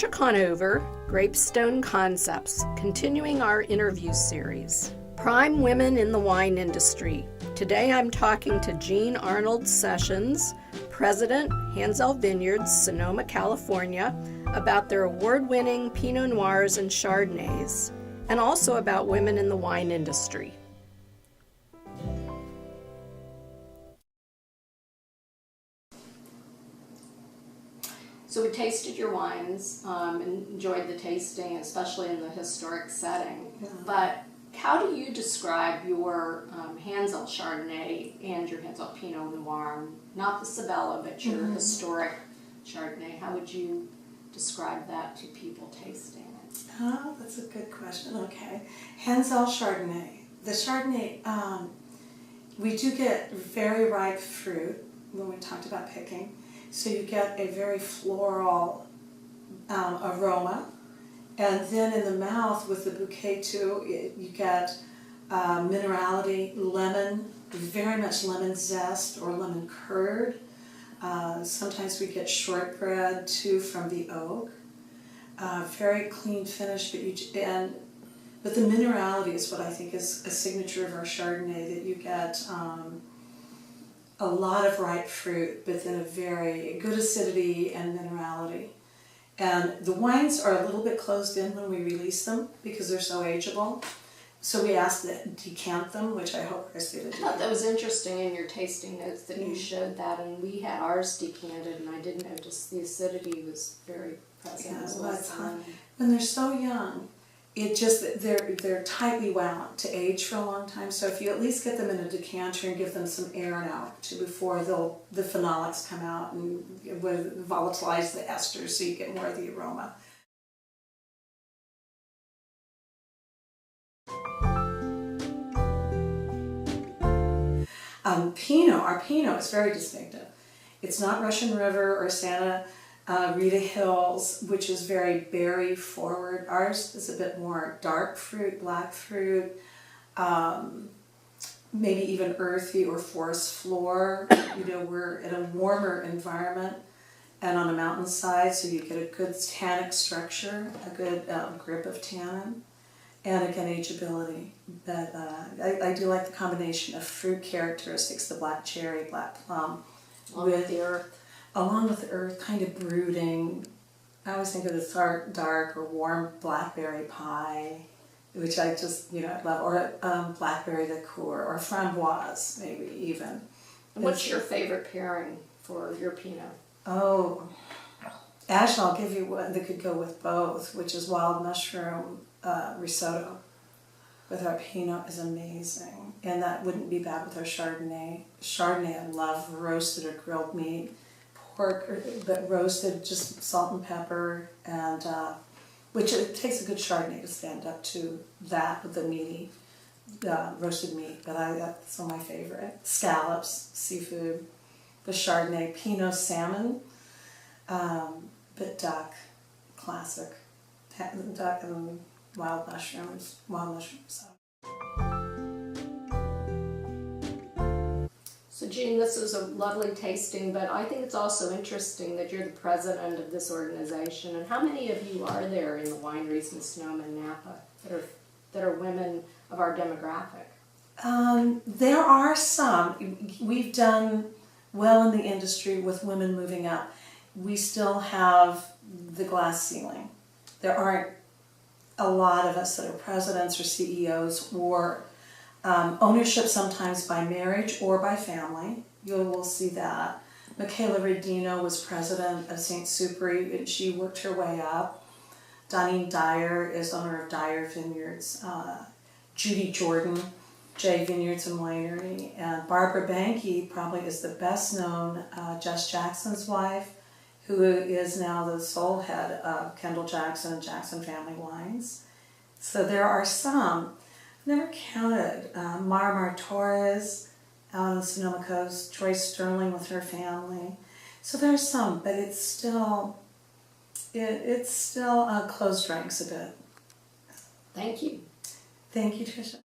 Tricia Conover, GrapeStone Concepts, continuing our interview series. Prime women in the wine industry. Today I'm talking to Jean Arnold Sessions, President, Hanzell Vineyards, Sonoma, California, about their award-winning Pinot Noirs and Chardonnays, and also about women in the wine industry. So we tasted your wines, and enjoyed the tasting, especially in the historic setting. Yeah. But how do you describe your Hanzell Chardonnay and your Hanzell Pinot Noir? Not the Sabella, but your historic Chardonnay. How would you describe that to people tasting it? Oh, that's a good question. Okay. Hanzell Chardonnay. The Chardonnay, we do get very ripe fruit when we talked about picking. So you get a very floral aroma, and then in the mouth with the bouquet too, you get minerality, lemon, very much lemon zest or lemon curd. Sometimes we get shortbread too from the oak. Very clean finish, but the minerality is what I think is a signature of our Chardonnay, that you get a lot of ripe fruit, but then a very good acidity and minerality. And the wines are a little bit closed in when we release them because they're so ageable. So we ask to decant them, which I hope is good. I thought that was interesting in your tasting notes that you showed that, and we had ours decanted, and I didn't notice the acidity was very present. Yeah, well, it's when they're so young, it just they're tightly wound to age for a long time. So if you at least get them in a decanter and give them some air now before the phenolics come out and volatilize the esters, so you get more of the aroma. Our Pinot is very distinctive. It's not Russian River or Santa Rita Hills, which is very berry forward. Ours is a bit more dark fruit, black fruit, maybe even earthy or forest floor. You know, we're in a warmer environment and on a mountainside, so you get a good tannic structure, a good grip of tannin, and again, ageability. But I do like the combination of fruit characteristics, the black cherry, black plum, with the earth. Along with the earth, kind of brooding. I always think of the dark or warm blackberry pie, which I just, love, or blackberry liqueur, or framboise, maybe even. And what's your favorite pairing for your Pinot? Oh, actually, I'll give you one that could go with both, which is wild mushroom risotto with our Pinot is amazing. And that wouldn't be bad with our Chardonnay. Chardonnay, I love roasted or grilled meat. Pork, but roasted, just salt and pepper, and which it takes a good Chardonnay to stand up to that with the meaty roasted meat. But that's one of my favorite. Scallops, seafood, the Chardonnay, Pinot salmon, but duck, classic, duck and wild mushrooms. So Jean, this was a lovely tasting, but I think it's also interesting that you're the president of this organization. And how many of you are there in the wineries in Sonoma and Napa that are women of our demographic? There are some. We've done well in the industry with women moving up. We still have the glass ceiling. There aren't a lot of us that are presidents or CEOs or ownership, sometimes by marriage or by family. You will see that. Michaela Redino was president of St. Supri, and she worked her way up. Donnie Dyer is owner of Dyer Vineyards. Judy Jordan, J Vineyards and Winery. And Barbara Banke probably is the best known, Jess Jackson's wife, who is now the sole head of Kendall Jackson and Jackson Family Wines. So there are some. Never counted. Mara Torres out on the Sonoma coast, Joyce Sterling with her family. So there's some, but it's still closed ranks a bit. Thank you. Thank you, Tricia.